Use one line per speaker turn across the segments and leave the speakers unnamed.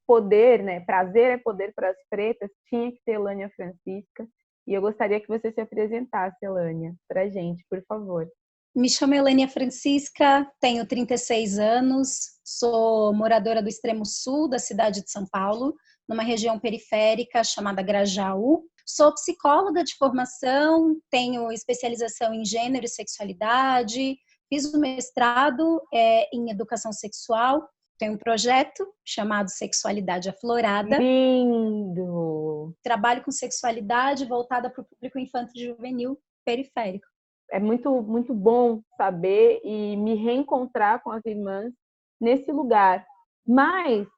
poder, né? Prazer é poder para as pretas, tinha que ter Elânia Francisca. E eu gostaria que você se apresentasse, Elânia, para a gente, por favor.
Me chamo Elânia Francisca, tenho 36 anos, sou moradora do extremo sul da cidade de São Paulo, numa região periférica chamada Grajaú. Sou psicóloga de formação, tenho especialização em gênero e sexualidade, fiz o mestrado em educação sexual, tenho um projeto chamado Sexualidade Aflorada.
Lindo!
Trabalho com sexualidade voltada para o público infantil e juvenil periférico.
É muito, muito bom saber e me reencontrar com as irmãs nesse lugar. Mas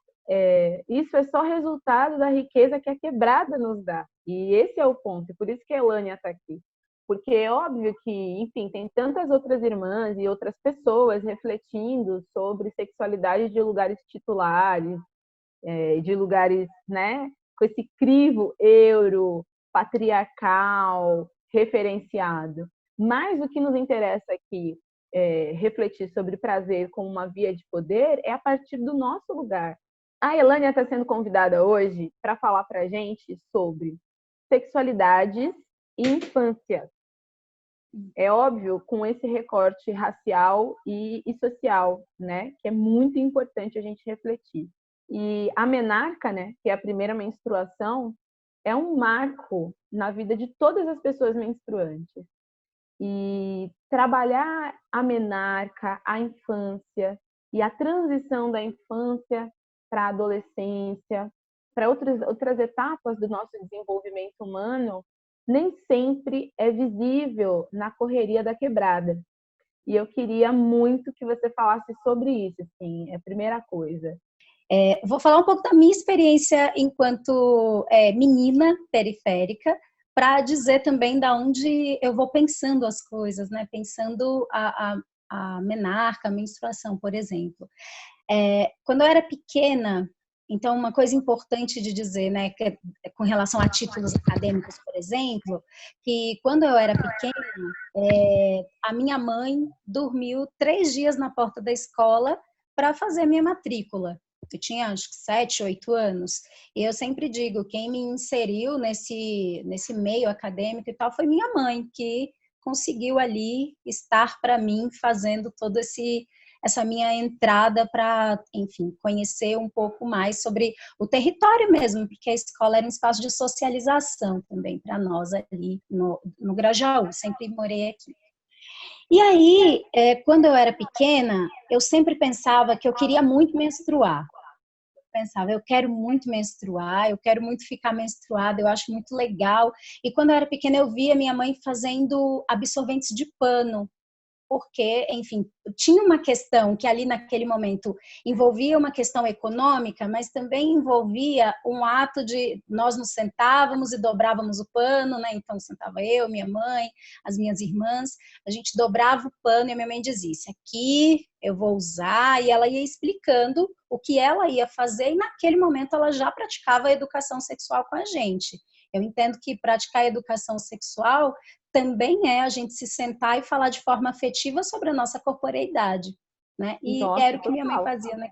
isso é só resultado da riqueza que a quebrada nos dá. E esse é o ponto. Por isso que a Elânia está aqui. Porque é óbvio que, enfim, tem tantas outras irmãs e outras pessoas refletindo sobre sexualidade de lugares titulares, de lugares, né, com esse crivo euro, patriarcal, referenciado. Mas o que nos interessa aqui refletir sobre prazer como uma via de poder é a partir do nosso lugar. A Elânia está sendo convidada hoje para falar para a gente sobre sexualidades e infância. É óbvio, com esse recorte racial e social, né, que é muito importante a gente refletir. E a menarca, né, que é a primeira menstruação, é um marco na vida de todas as pessoas menstruantes. E trabalhar a menarca, a infância e a transição da infância para a adolescência, para outras etapas do nosso desenvolvimento humano, nem sempre é visível na correria da quebrada. E eu queria muito que você falasse sobre isso, assim, é a primeira coisa.
Vou falar um pouco da minha experiência enquanto menina periférica, para dizer também da onde eu vou pensando as coisas, né? Pensando a menarca, a menstruação, por exemplo. Quando eu era pequena, então uma coisa importante de dizer, né, que com relação a títulos acadêmicos, por exemplo, que quando eu era pequena, a minha mãe dormiu 3 dias na porta da escola para fazer a minha matrícula. Eu tinha acho que 7, 8 anos. E eu sempre digo, quem me inseriu nesse meio acadêmico e tal foi minha mãe, que conseguiu ali estar para mim fazendo todo essa minha entrada para, enfim, conhecer um pouco mais sobre o território mesmo, porque a escola era um espaço de socialização também para nós ali no Grajaú, sempre morei aqui. E aí, quando eu era pequena, eu sempre pensava que eu queria muito menstruar. Pensava, eu quero muito menstruar, eu quero muito ficar menstruada, eu acho muito legal. E quando eu era pequena, eu via minha mãe fazendo absorventes de pano, porque, enfim, tinha uma questão que ali naquele momento envolvia uma questão econômica, mas também envolvia um ato de nós nos sentávamos e dobrávamos o pano, né? Então sentava eu, minha mãe, as minhas irmãs, a gente dobrava o pano e a minha mãe dizia, isso aqui eu vou usar, e ela ia explicando o que ela ia fazer e naquele momento ela já praticava a educação sexual com a gente. Eu entendo que praticar a educação sexual também é a gente se sentar e falar de forma afetiva sobre a nossa corporeidade, né? E
Nossa,
era o que minha mãe
total.
fazia, né?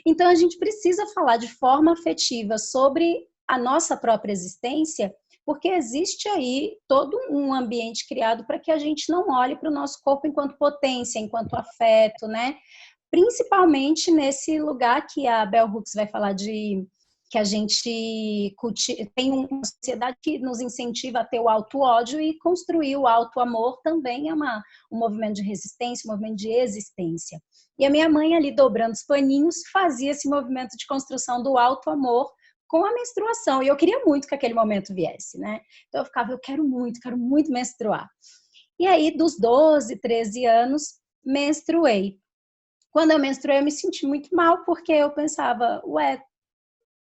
Então a gente precisa falar de forma afetiva sobre a nossa própria existência, porque existe aí todo um ambiente criado para que a gente não olhe para o nosso corpo enquanto potência, enquanto afeto, né? Principalmente nesse lugar que a Bell Hooks vai falar de que a gente tem uma sociedade que nos incentiva a ter o auto-ódio, e construir o auto-amor também é um movimento de resistência, um movimento de existência. E a minha mãe ali dobrando os paninhos fazia esse movimento de construção do auto-amor com a menstruação, e eu queria muito que aquele momento viesse, né? Então eu ficava, eu quero muito menstruar. E aí dos 12, 13 anos, menstruei. Quando eu menstruei, eu me senti muito mal, porque eu pensava,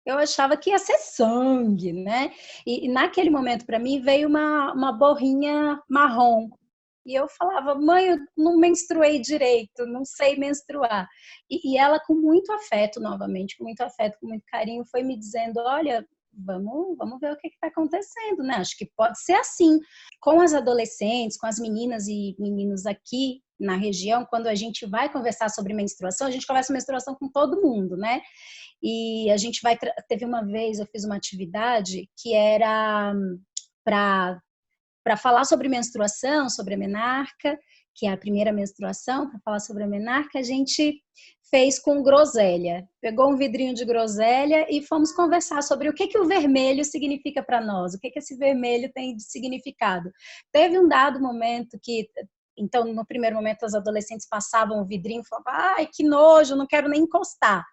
eu achava que ia ser sangue, né? E naquele momento, para mim, veio uma borrinha marrom. E eu falava, mãe, eu não menstruei direito, não sei menstruar. E ela, com muito afeto, novamente, com muito afeto, com muito carinho, foi me dizendo, olha, vamos ver o que está acontecendo, né? Acho que pode ser assim. Com as adolescentes, com as meninas e meninos aqui na região, quando a gente vai conversar sobre menstruação, a gente conversa menstruação com todo mundo, né? E a gente teve uma vez, eu fiz uma atividade que era para falar sobre menstruação, sobre a menarca, que é a primeira menstruação, para falar sobre a menarca, a gente fez com groselha. Pegou um vidrinho de groselha e fomos conversar sobre o que o vermelho significa para nós, o que esse vermelho tem de significado. Teve um dado momento que, então, no primeiro momento, as adolescentes passavam o vidrinho e falavam, ai, que nojo, não quero nem encostar.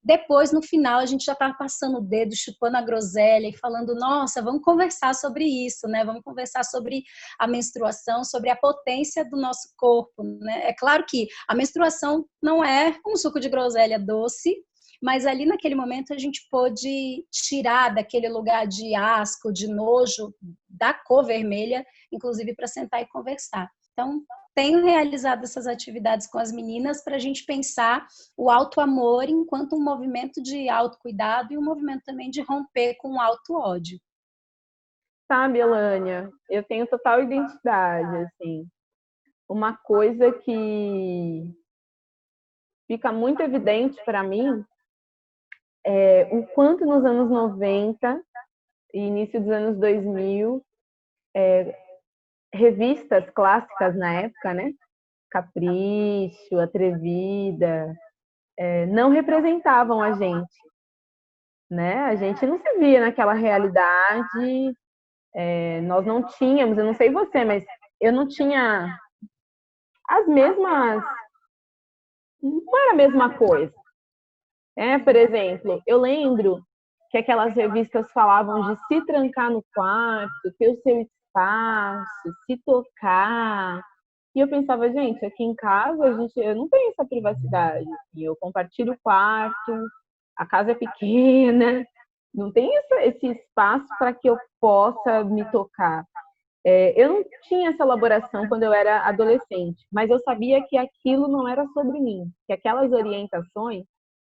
Depois, no final, a gente já estava passando o dedo, chupando a groselha e falando, nossa, vamos conversar sobre isso, né? Vamos conversar sobre a menstruação, sobre a potência do nosso corpo, né? É claro que a menstruação não é um suco de groselha doce, mas ali naquele momento a gente pôde tirar daquele lugar de asco, de nojo, da cor vermelha, inclusive para sentar e conversar. Então, tenho realizado essas atividades com as meninas para a gente pensar o auto-amor enquanto um movimento de autocuidado e um movimento também de romper com o auto-ódio.
Sabe, Elânia, eu tenho total identidade, assim. Uma coisa que fica muito evidente para mim é o quanto nos anos 90 e início dos anos 2000, revistas clássicas na época, né? Capricho, Atrevida, não representavam a gente, né? A gente não se via naquela realidade, nós não tínhamos, eu não sei você, mas eu não tinha as mesmas, não era a mesma coisa. Por exemplo, eu lembro que aquelas revistas falavam de se trancar no quarto, ter o seu espaço, se tocar. E eu pensava, gente, aqui em casa eu não tenho essa privacidade. Eu compartilho o quarto, a casa é pequena, não tem esse espaço para que eu possa me tocar. Eu não tinha essa elaboração quando eu era adolescente, mas eu sabia que aquilo não era sobre mim, que aquelas orientações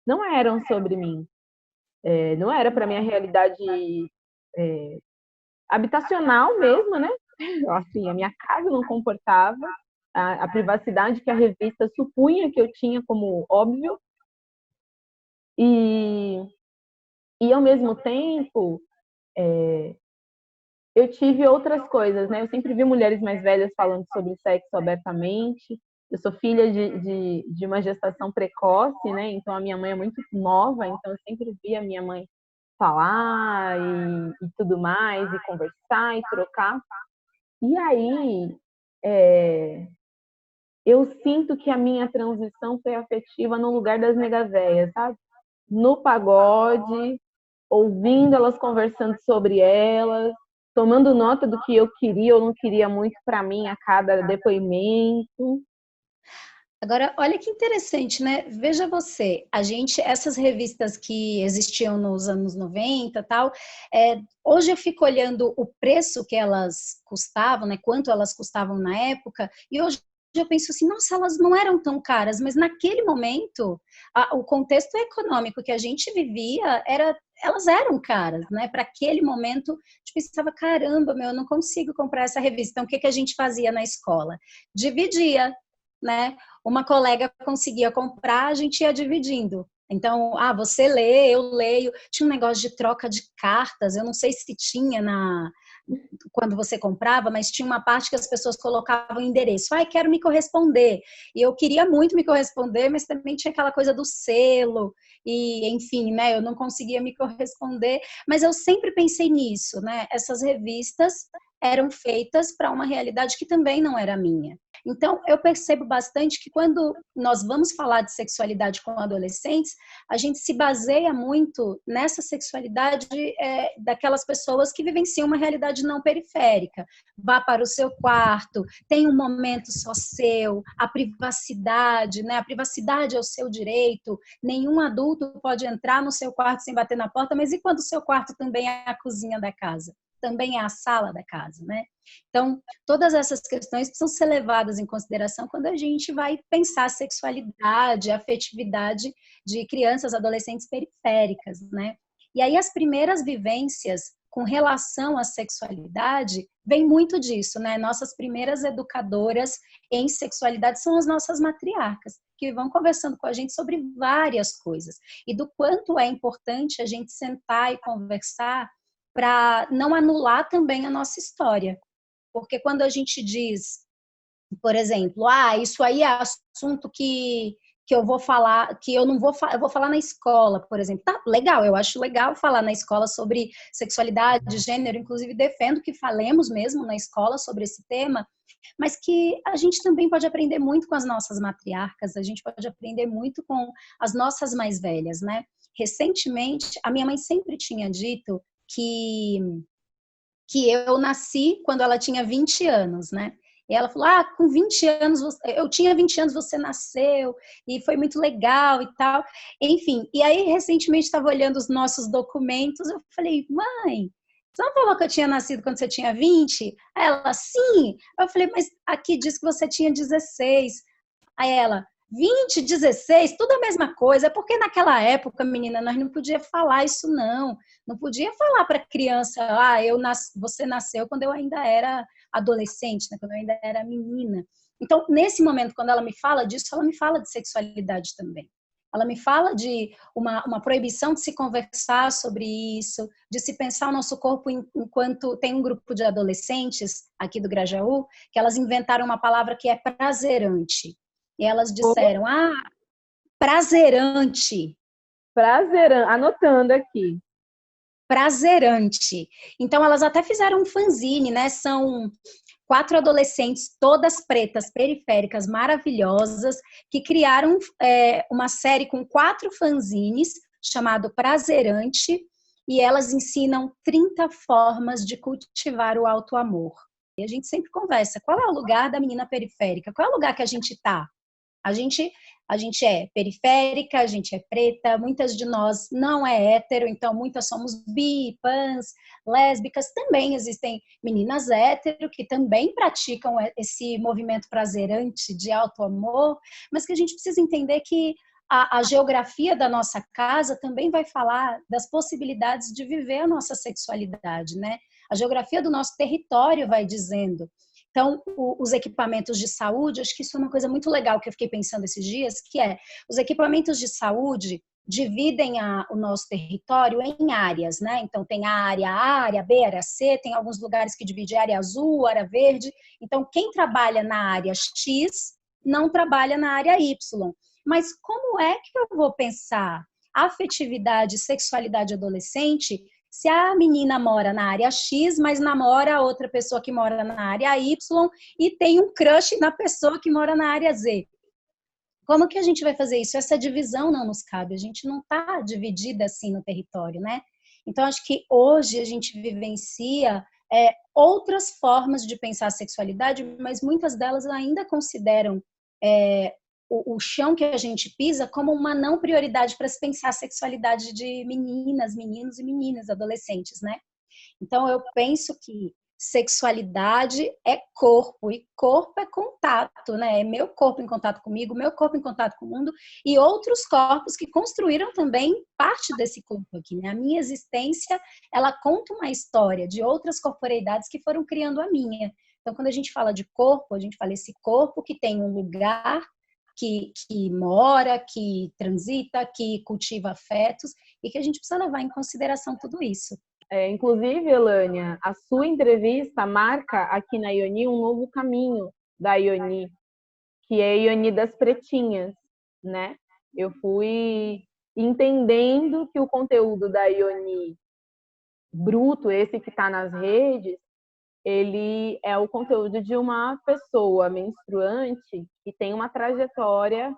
não eram sobre mim. Não era para minha realidade habitacional mesmo, né? Assim, a minha casa não comportava a privacidade que a revista supunha que eu tinha como óbvio. E ao mesmo tempo, eu tive outras coisas, né? Eu sempre vi mulheres mais velhas falando sobre sexo abertamente. Eu sou filha de uma gestação precoce, né? Então a minha mãe é muito nova, então eu sempre vi a minha mãe falar e tudo mais, e conversar e trocar. E aí, eu sinto que a minha transição foi afetiva no lugar das negavéias, sabe? No pagode, ouvindo elas conversando sobre elas, tomando nota do que eu queria ou não queria muito para mim a cada depoimento.
Agora, olha que interessante, né? Veja você, essas revistas que existiam nos anos 90 e tal, hoje eu fico olhando o preço que elas custavam, né? Quanto elas custavam na época, e hoje eu penso assim, nossa, elas não eram tão caras, mas naquele momento, o contexto econômico que a gente vivia elas eram caras, né? Para aquele momento, a gente pensava, caramba, eu não consigo comprar essa revista. Então, o que a gente fazia na escola? Dividia, né? Uma colega conseguia comprar, a gente ia dividindo. Então, você lê, eu leio. Tinha um negócio de troca de cartas, eu não sei se tinha quando você comprava, mas tinha uma parte que as pessoas colocavam endereço. Quero me corresponder. E eu queria muito me corresponder, mas também tinha aquela coisa do selo, e enfim, né? Eu não conseguia me corresponder, mas eu sempre pensei nisso, né? Essas revistas eram feitas para uma realidade que também não era minha. Então, eu percebo bastante que quando nós vamos falar de sexualidade com adolescentes, a gente se baseia muito nessa sexualidade daquelas pessoas que vivenciam uma realidade não periférica. Vá para o seu quarto, tem um momento só seu, a privacidade, né? A privacidade é o seu direito, nenhum adulto pode entrar no seu quarto sem bater na porta, mas e quando o seu quarto também é a cozinha da casa? Também é a sala da casa, né? Então, todas essas questões precisam ser levadas em consideração quando a gente vai pensar a sexualidade, a afetividade de crianças, adolescentes periféricas, né? E aí as primeiras vivências com relação à sexualidade vem muito disso, né? Nossas primeiras educadoras em sexualidade são as nossas matriarcas, que vão conversando com a gente sobre várias coisas e do quanto é importante a gente sentar e conversar para não anular também a nossa história. Porque quando a gente diz, por exemplo, isso aí é assunto que eu vou falar, que eu não vou falar, eu vou falar na escola, por exemplo. Tá, legal, eu acho legal falar na escola sobre sexualidade, gênero, inclusive defendo que falemos mesmo na escola sobre esse tema, mas que a gente também pode aprender muito com as nossas matriarcas, a gente pode aprender muito com as nossas mais velhas, né? Recentemente, a minha mãe sempre tinha dito que eu nasci quando ela tinha 20 anos, né? E ela falou, com 20 anos, eu tinha 20 anos, você nasceu, e foi muito legal e tal. Enfim, e aí recentemente estava olhando os nossos documentos, eu falei, mãe, você não falou que eu tinha nascido quando você tinha 20? Aí ela, sim. Eu falei, mas aqui diz que você tinha 16. Aí ela, 20, 16, tudo a mesma coisa. É porque naquela época, menina, nós não podia falar isso, não. Não podia falar para criança, você nasceu quando eu ainda era adolescente, né? Quando eu ainda era menina. Então, nesse momento, quando ela me fala disso, ela me fala de sexualidade também. Ela me fala de uma proibição de se conversar sobre isso, de se pensar o nosso corpo enquanto tem um grupo de adolescentes aqui do Grajaú, que elas inventaram uma palavra que é prazerante. E elas disseram, prazerante.
Prazerante, anotando aqui.
Prazerante. Então, elas até fizeram um fanzine, né? São 4 adolescentes, todas pretas, periféricas, maravilhosas, que criaram uma série com 4 fanzines, chamado Prazerante, e elas ensinam 30 formas de cultivar o auto-amor. E a gente sempre conversa, qual é o lugar da menina periférica? Qual é o lugar que a gente está? A gente é periférica, a gente é preta, muitas de nós não é hétero, então muitas somos bi, pans, lésbicas. Também existem meninas hétero que também praticam esse movimento prazerante de auto-amor, mas que a gente precisa entender que a geografia da nossa casa também vai falar das possibilidades de viver a nossa sexualidade, né? A geografia do nosso território vai dizendo. Então, os equipamentos de saúde, acho que isso é uma coisa muito legal que eu fiquei pensando esses dias, que é, os equipamentos de saúde dividem o nosso território em áreas, né? Então, tem a área A, a área B, a área C, tem alguns lugares que dividem a área azul, a área verde. Então, quem trabalha na área X não trabalha na área Y. Mas como é que eu vou pensar afetividade e sexualidade adolescente se a menina mora na área X, mas namora outra pessoa que mora na área Y e tem um crush na pessoa que mora na área Z? Como que a gente vai fazer isso? Essa divisão não nos cabe, a gente não está dividida assim no território, né? Então, acho que hoje a gente vivencia outras formas de pensar a sexualidade, mas muitas delas ainda consideram o chão que a gente pisa como uma não prioridade para se pensar a sexualidade de meninas, meninos e meninas, adolescentes, né? Então, eu penso que sexualidade é corpo, e corpo é contato, né? É meu corpo em contato comigo, meu corpo em contato com o mundo, e outros corpos que construíram também parte desse corpo aqui, né? A minha existência, ela conta uma história de outras corporeidades que foram criando a minha. Então, quando a gente fala de corpo, a gente fala esse corpo que tem um lugar, que mora, que transita, que cultiva afetos, e que a gente precisa levar em consideração tudo isso.
Inclusive, Elânia, a sua entrevista marca aqui na Ioni um novo caminho da Ioni, que é a Ioni das pretinhas, né? Eu fui entendendo que o conteúdo da Ioni bruto, esse que está nas redes, ele é o conteúdo de uma pessoa menstruante que tem uma trajetória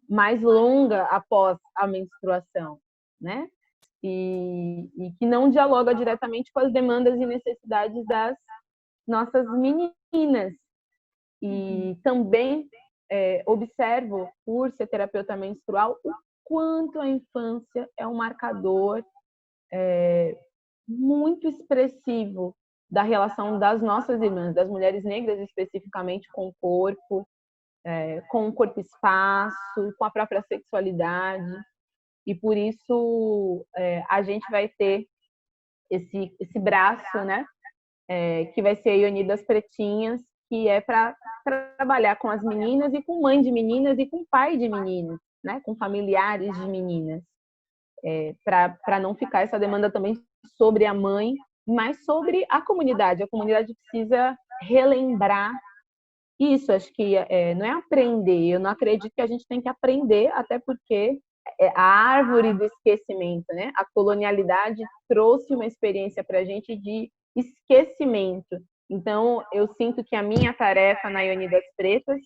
mais longa após a menstruação, né? E que não dialoga diretamente com as demandas e necessidades das nossas meninas. E também observo, por ser terapeuta menstrual, o quanto a infância é um marcador muito expressivo da relação das nossas irmãs, das mulheres negras especificamente, com o corpo espaço, com a própria sexualidade. e por isso a gente vai ter esse braço, né? Que vai ser a Ioni das Pretinhas, que é para trabalhar com as meninas e com mãe de meninas e com pai de meninas, né? Com familiares de meninas, para não ficar essa demanda também sobre a mãe, mas sobre a comunidade. A comunidade precisa relembrar isso. Acho que não é aprender. Eu não acredito que a gente tem que aprender, até porque a árvore do esquecimento, né? A colonialidade trouxe uma experiência para a gente de esquecimento. Então, eu sinto que a minha tarefa na Ioni das Pretas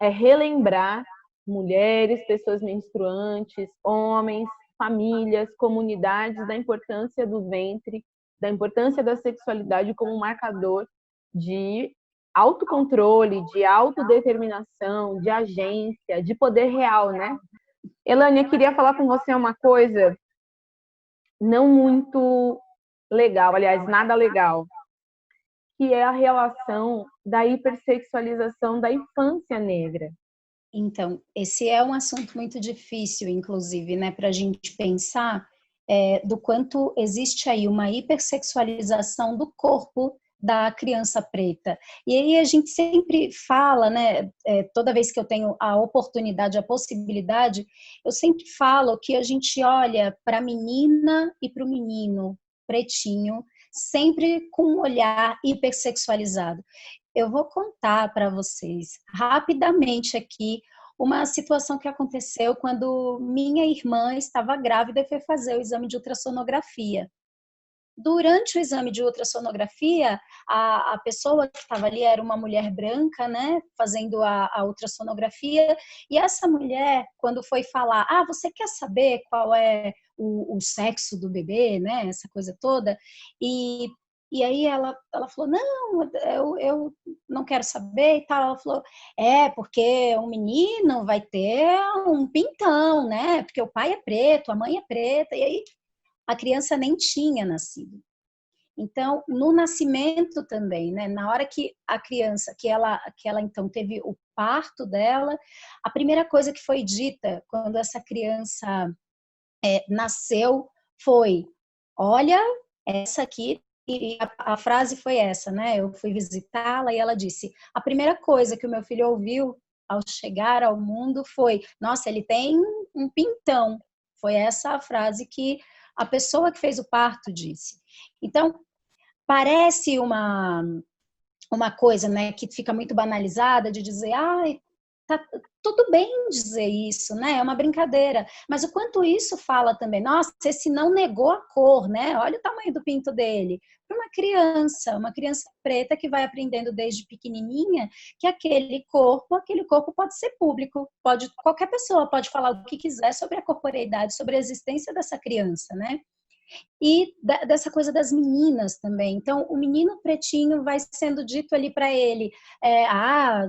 é relembrar mulheres, pessoas menstruantes, homens, famílias, comunidades, da importância do ventre, da importância da sexualidade como um marcador de autocontrole, de autodeterminação, de agência, de poder real, né? Elânia, queria falar com você uma coisa não muito legal, aliás, nada legal, que é a relação da hipersexualização da infância negra.
Então, esse é um assunto muito difícil, inclusive, né, para a gente pensar do quanto existe aí uma hipersexualização do corpo da criança preta. E aí a gente sempre fala, né, toda vez que eu tenho a oportunidade, a possibilidade, eu sempre falo que a gente olha para a menina e para o menino pretinho, sempre com um olhar hipersexualizado. Eu vou contar para vocês rapidamente aqui uma situação que aconteceu quando minha irmã estava grávida e foi fazer o exame de ultrassonografia. Durante o exame de ultrassonografia, a pessoa que estava ali era uma mulher branca, né, fazendo a ultrassonografia, e essa mulher, quando foi falar, você quer saber qual é o sexo do bebê, né, essa coisa toda, e aí ela falou, não, eu não quero saber e tal. Ela falou, porque um menino vai ter um pintão, né, porque o pai é preto, a mãe é preta, e aí a criança nem tinha nascido. Então, no nascimento também, né, na hora que a criança, que ela então teve o parto dela, a primeira coisa que foi dita quando essa criança nasceu foi, olha, essa aqui, e a frase foi essa, né, eu fui visitá-la e ela disse, a primeira coisa que o meu filho ouviu ao chegar ao mundo foi, nossa, ele tem um pintão. Foi essa a frase que a pessoa que fez o parto disse. Então, parece uma coisa, né, que fica muito banalizada de dizer, tá tudo bem dizer isso, né? É uma brincadeira. Mas o quanto isso fala também, nossa, esse não negou a cor, né? Olha o tamanho do pinto dele. Para uma criança preta que vai aprendendo desde pequenininha que aquele corpo pode ser público, qualquer pessoa pode falar o que quiser sobre a corporeidade, sobre a existência dessa criança, né? E dessa coisa das meninas também. Então, o menino pretinho vai sendo dito ali para ele,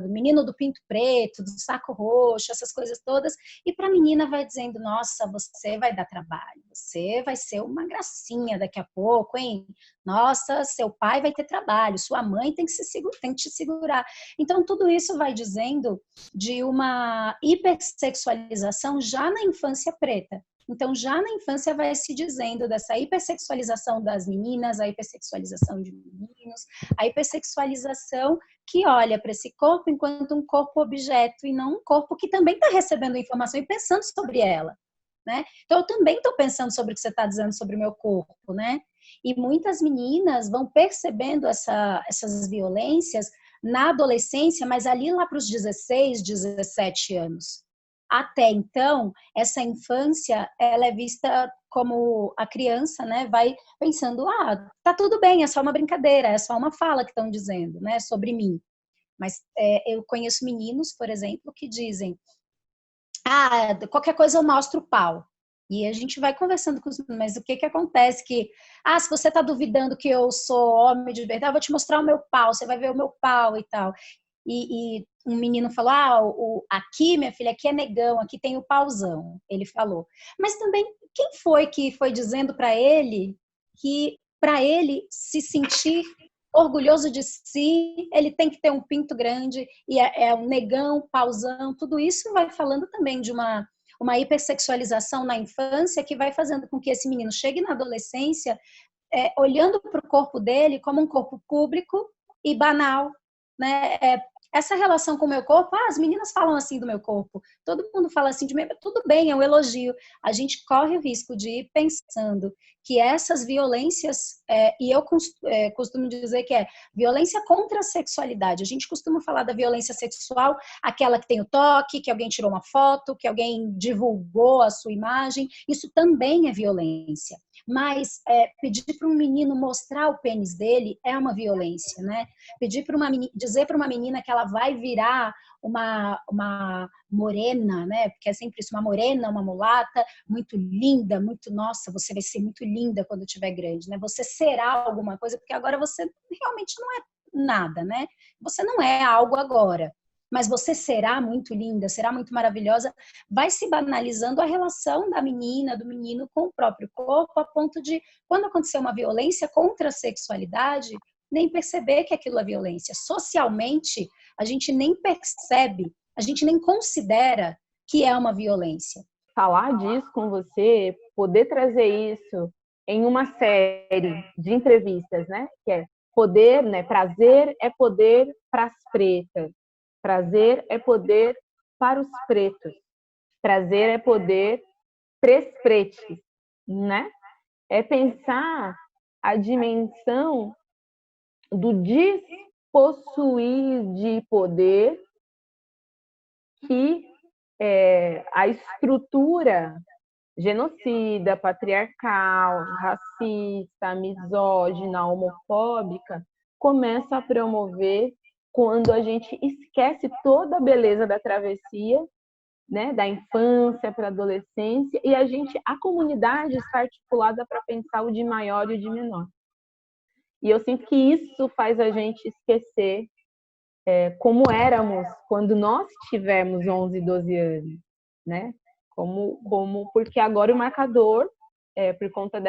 menino do pinto preto, do saco roxo, essas coisas todas, e para a menina vai dizendo, nossa, você vai dar trabalho, você vai ser uma gracinha daqui a pouco, hein? Nossa, seu pai vai ter trabalho, sua mãe tem que te segurar. Então, tudo isso vai dizendo de uma hipersexualização já na infância preta. Então, já na infância vai se dizendo dessa hipersexualização das meninas, a hipersexualização de meninos, a hipersexualização que olha para esse corpo enquanto um corpo objeto e não um corpo que também está recebendo informação e pensando sobre ela, né? Então, eu também estou pensando sobre o que você está dizendo sobre o meu corpo, né? E muitas meninas vão percebendo essas violências na adolescência, mas ali lá para os 16, 17 anos. Até então, essa infância, ela é vista como a criança, né, vai pensando, tá tudo bem, é só uma brincadeira, é só uma fala que estão dizendo, né, sobre mim. Mas eu conheço meninos, por exemplo, que dizem, qualquer coisa eu mostro o pau. E a gente vai conversando com os meninos, mas o que acontece que, se você está duvidando que eu sou homem de verdade, eu vou te mostrar o meu pau, você vai ver o meu pau e tal. E um menino falou, aqui, minha filha, aqui é negão, aqui tem o pauzão, ele falou. Mas também, quem foi que foi dizendo para ele que para ele se sentir orgulhoso de si, ele tem que ter um pinto grande, e é um negão, pauzão, tudo isso vai falando também de uma uma hipersexualização na infância que vai fazendo com que esse menino chegue na adolescência olhando para o corpo dele como um corpo público e banal, né? Essa relação com o meu corpo, as meninas falam assim do meu corpo, todo mundo fala assim de mim, tudo bem, é um elogio. A gente corre o risco de ir pensando que essas violências, e eu costumo dizer que é violência contra a sexualidade. A gente costuma falar da violência sexual, aquela que tem o toque, que alguém tirou uma foto, que alguém divulgou a sua imagem, isso também é violência. Mas pedir para um menino mostrar o pênis dele é uma violência, né? Dizer para uma menina que ela vai virar uma morena, né? Porque é sempre isso, uma morena, uma mulata, muito linda, muito, nossa, você vai ser muito linda quando estiver grande, né? Você será alguma coisa, porque agora você realmente não é nada, né? Você não é algo agora. Mas você será muito linda, será muito maravilhosa, vai se banalizando a relação da menina, do menino com o próprio corpo, a ponto de, quando acontecer uma violência contra a sexualidade, nem perceber que aquilo é violência. Socialmente, a gente nem percebe, a gente nem considera que é uma violência.
Falar disso com você, poder trazer isso em uma série de entrevistas, né? Que é poder, né? Prazer é poder para as pretas. Prazer é poder para os pretos. Prazer é poder pres pretes, né? É pensar a dimensão do despossuir de poder que a estrutura genocida, patriarcal, racista, misógina, homofóbica começa a promover quando a gente esquece toda a beleza da travessia, né, da infância para a adolescência, e a comunidade está articulada para pensar o de maior e o de menor. E eu sinto que isso faz a gente esquecer como éramos quando nós tivemos 11, 12 anos, né? Porque agora o marcador, por conta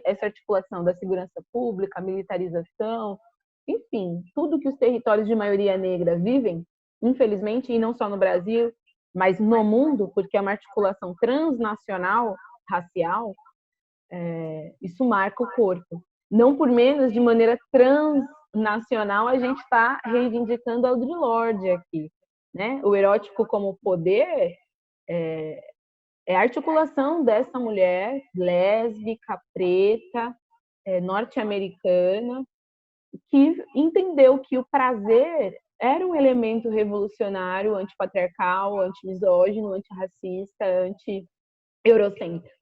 essa articulação da segurança pública, a militarização, enfim, tudo que os territórios de maioria negra vivem, infelizmente, e não só no Brasil, mas no mundo, porque é uma articulação transnacional, racial, isso marca o corpo. Não por menos, de maneira transnacional, a gente está reivindicando a Audre Lorde aqui, né? O erótico como poder é a articulação dessa mulher lésbica, preta, norte-americana, que entendeu que o prazer era um elemento revolucionário, antipatriarcal, antimisógino, antirracista, anti-eurocêntrico,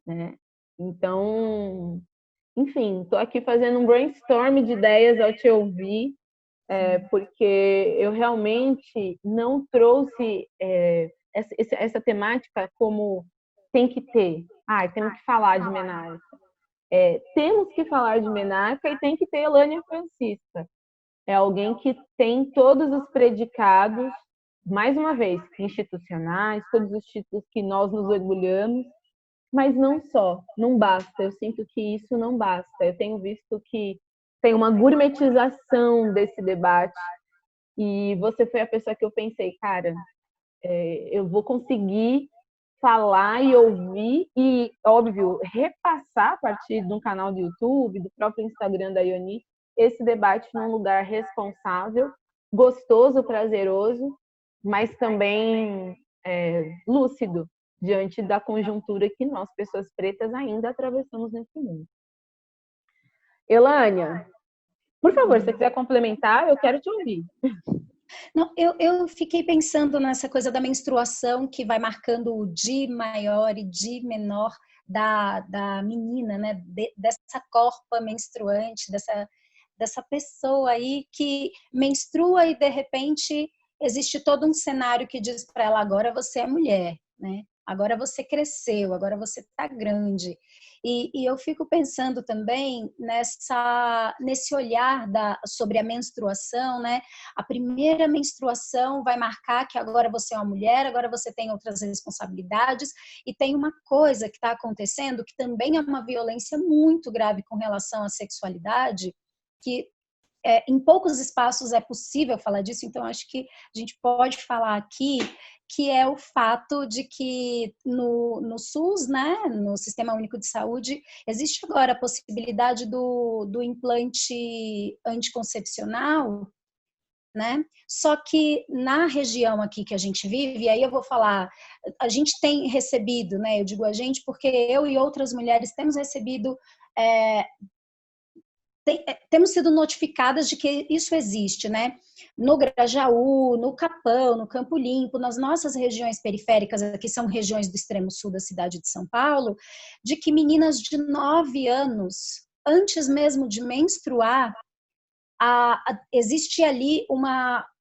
né? Então, enfim, estou aqui fazendo um brainstorm de ideias ao te ouvir, porque eu realmente não trouxe essa temática como tem que ter. Temos que falar de menarca. Temos que falar de menarca e tem que ter Elânia Francisca. É alguém que tem todos os predicados, mais uma vez, institucionais, todos os títulos que nós nos orgulhamos, mas não só, não basta. Eu sinto que isso não basta. Eu tenho visto que tem uma gourmetização desse debate e você foi a pessoa que eu pensei, cara, eu vou conseguir falar e ouvir e, óbvio, repassar a partir de um canal do YouTube, do próprio Instagram da Ioni, esse debate num lugar responsável, gostoso, prazeroso, mas também lúcido, diante da conjuntura que nós, pessoas pretas, ainda atravessamos nesse mundo. Elânia, por favor, se você quiser complementar, eu quero te ouvir.
Não, eu fiquei pensando nessa coisa da menstruação que vai marcando o de maior e de menor da menina, né? Dessa corpa menstruante, dessa pessoa aí que menstrua e de repente existe todo um cenário que diz para ela: agora você é mulher, né? Agora você cresceu, agora você está grande. E eu fico pensando também nesse olhar sobre a menstruação, né? A primeira menstruação vai marcar que agora você é uma mulher, agora você tem outras responsabilidades, e tem uma coisa que está acontecendo que também é uma violência muito grave com relação à sexualidade, que em poucos espaços é possível falar disso, então acho que a gente pode falar aqui, que é o fato de que no SUS, né, no Sistema Único de Saúde, existe agora a possibilidade do implante anticoncepcional, né? Só que na região aqui que a gente vive, e aí eu vou falar, a gente tem recebido, né? Eu digo a gente porque eu e outras mulheres temos recebido, temos sido notificadas de que isso existe, né? No Grajaú, no Capão, no Campo Limpo, nas nossas regiões periféricas, aqui são regiões do extremo sul da cidade de São Paulo, de que meninas de 9 anos, antes mesmo de menstruar, existe ali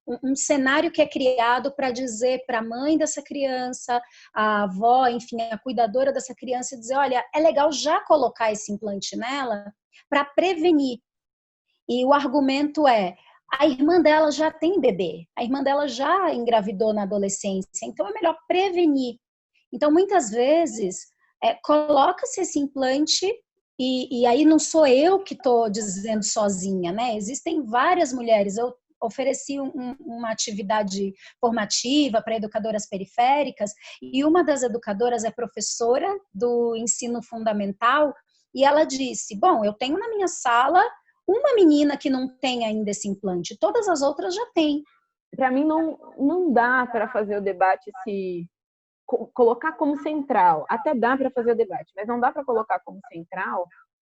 um cenário que é criado para dizer para a mãe dessa criança, a avó, enfim, a cuidadora dessa criança, dizer, olha, é legal já colocar esse implante nela para prevenir. E o argumento é, a irmã dela já tem bebê, a irmã dela já engravidou na adolescência, então é melhor prevenir. Então, muitas vezes, coloca-se esse implante e aí não sou eu que estou dizendo sozinha, né? Existem várias mulheres. Eu ofereci uma atividade formativa para educadoras periféricas e uma das educadoras é professora do ensino fundamental e ela disse, bom, eu tenho na minha sala uma menina que não tem ainda esse implante, todas as outras já têm.
Para mim não dá para fazer o debate se colocar como central, até dá para fazer o debate, mas não dá para colocar como central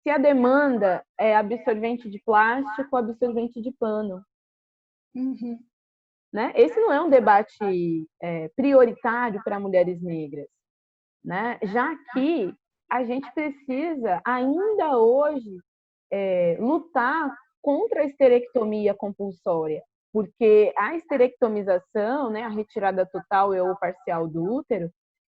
se a demanda é absorvente de plástico ou absorvente de pano.
Uhum.
Né? Esse não é um debate prioritário para mulheres negras. Né? Já que a gente precisa, ainda hoje, lutar contra a esterectomia compulsória, porque a esterectomização, né, a retirada total ou parcial do útero,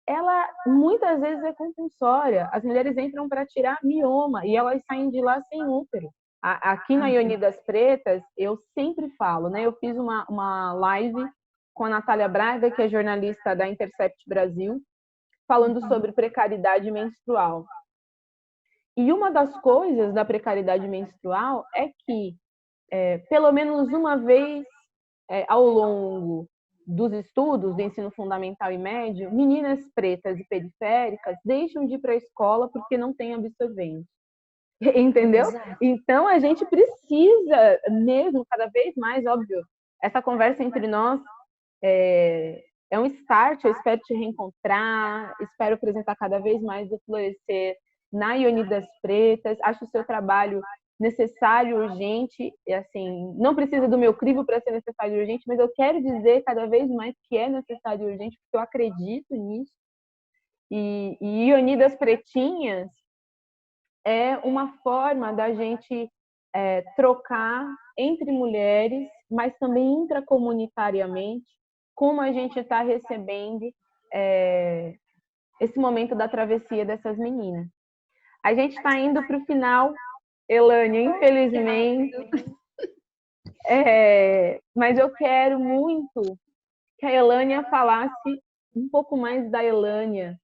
ela muitas vezes é compulsória. As mulheres entram para tirar mioma e elas saem de lá sem útero. Aqui na Ioni das Pretas, eu sempre falo, né? Eu fiz uma live com a Natália Braga, que é jornalista da Intercept Brasil, falando sobre precariedade menstrual. E uma das coisas da precariedade menstrual é que, pelo menos uma vez ao longo dos estudos do ensino fundamental e médio, meninas pretas e periféricas deixam de ir para a escola porque não tem absorvente. Entendeu?
Exato.
Então, a gente precisa mesmo, cada vez mais, óbvio, essa conversa entre nós é um start, eu espero te reencontrar, espero apresentar cada vez mais o Florescer na Ioni das Pretas, acho o seu trabalho necessário, urgente, e assim, não precisa do meu crivo para ser necessário e urgente, mas eu quero dizer cada vez mais que é necessário e urgente, porque eu acredito nisso. E Ioni das Pretinhas é uma forma da gente trocar entre mulheres, mas também intracomunitariamente, como a gente está recebendo esse momento da travessia dessas meninas. A gente está indo para o final, Elânia, infelizmente, mas eu quero muito que a Elânia falasse um pouco mais da Elânia,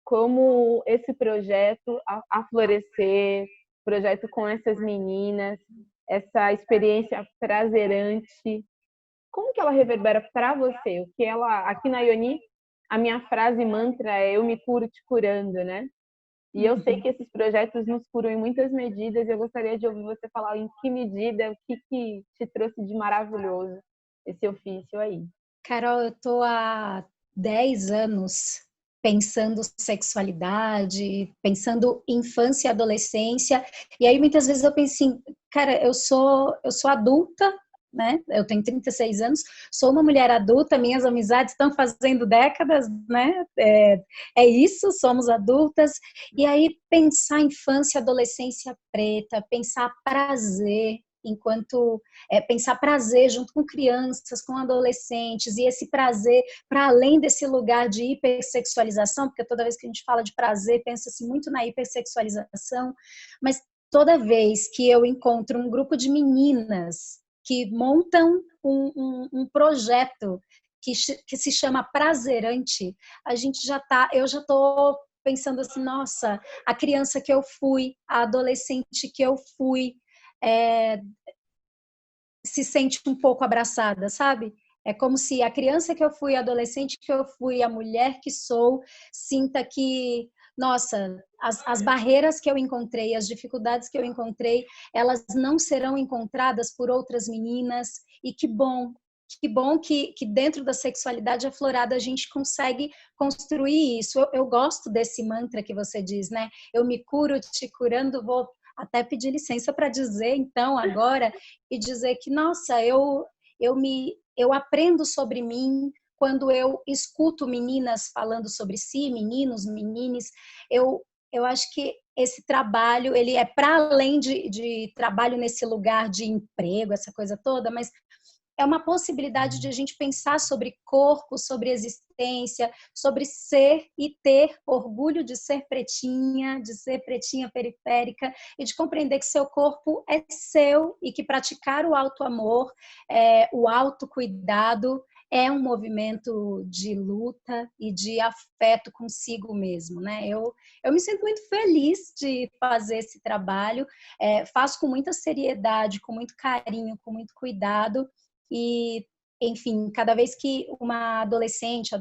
como esse projeto a Florescer, projeto com essas meninas, essa experiência prazerante, como que ela reverbera para você? O que ela, aqui na Ioni, a minha frase mantra é eu me curo te curando, né? E eu sei que esses projetos nos curam em muitas medidas e eu gostaria de ouvir você falar em que medida, o que te trouxe de maravilhoso esse ofício aí.
Carol, eu tô há 10 anos pensando sexualidade, pensando infância e adolescência, e aí muitas vezes eu penso assim, cara, eu sou adulta, né? Eu tenho 36 anos, sou uma mulher adulta, minhas amizades estão fazendo décadas, né? É isso, somos adultas. E aí pensar infância, adolescência preta, pensar prazer, enquanto pensar prazer junto com crianças, com adolescentes, e esse prazer para além desse lugar de hipersexualização, porque toda vez que a gente fala de prazer, pensa-se muito na hipersexualização, mas toda vez que eu encontro um grupo de meninas que montam um projeto que se chama Prazerante, eu já estou pensando assim, nossa, a criança que eu fui, a adolescente que eu fui, se sente um pouco abraçada, sabe? É como se a criança que eu fui, a adolescente que eu fui, a mulher que sou, sinta que, nossa, as barreiras que eu encontrei, as dificuldades que eu encontrei, elas não serão encontradas por outras meninas. E que bom que dentro da sexualidade aflorada a gente consegue construir isso. Eu gosto desse mantra que você diz, né? Eu me curo te curando, vou até pedir licença para dizer, então, agora, e dizer que, nossa, eu aprendo sobre mim quando eu escuto meninas falando sobre si, meninos, menines. Eu acho que esse trabalho, ele é para além de trabalho nesse lugar de emprego, essa coisa toda, mas é uma possibilidade de a gente pensar sobre corpo, sobre existência, sobre ser e ter orgulho de ser pretinha periférica, e de compreender que seu corpo é seu e que praticar o auto-amor, o autocuidado, é um movimento de luta e de afeto consigo mesmo, né? Eu me sinto muito feliz de fazer esse trabalho, faço com muita seriedade, com muito carinho, com muito cuidado, e, enfim, cada vez que uma adolescente,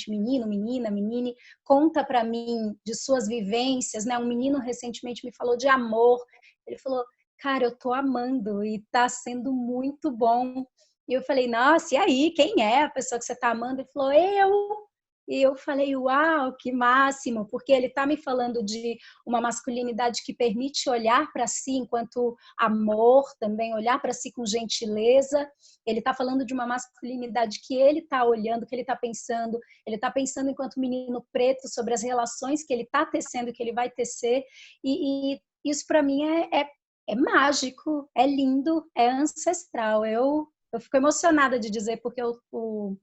menino, menina, menine, conta para mim de suas vivências, né? Um menino recentemente me falou de amor. Ele falou, cara, eu tô amando e tá sendo muito bom. E eu falei, nossa, e aí, quem é a pessoa que você tá amando? Ele falou, eu. E eu falei, uau, que máximo, porque ele está me falando de uma masculinidade que permite olhar para si enquanto amor, também olhar para si com gentileza. Ele está falando de uma masculinidade que ele está olhando, que ele está pensando enquanto menino preto sobre as relações que ele está tecendo, que ele vai tecer, e isso para mim é mágico, é lindo, é ancestral. Eu fico emocionada de dizer, porque o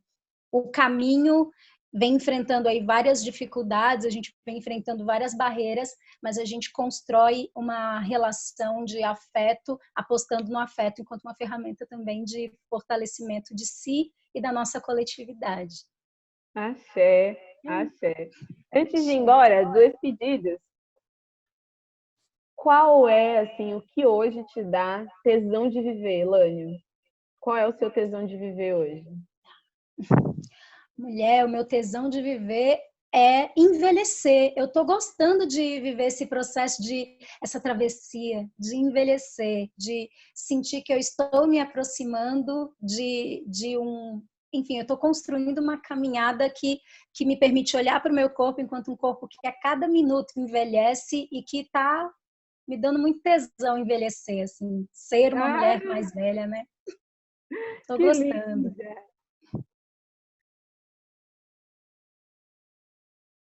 caminho vem enfrentando aí várias dificuldades, a gente vem enfrentando várias barreiras, mas a gente constrói uma relação de afeto, apostando no afeto enquanto uma ferramenta também de fortalecimento de si e da nossa coletividade.
Axé, axé. Antes de ir embora, 2 pedidos. Qual é, assim, o que hoje te dá tesão de viver, Lânio? Qual é o seu tesão de viver hoje?
Mulher, o meu tesão de viver é envelhecer. Eu estou gostando de viver esse processo essa travessia, de envelhecer, de sentir que eu estou me aproximando de um... Enfim, eu estou construindo uma caminhada que me permite olhar para o meu corpo enquanto um corpo que a cada minuto envelhece e que está me dando muito tesão envelhecer, assim, ser uma mulher mais velha, né? Estou
Que
gostando.
linda!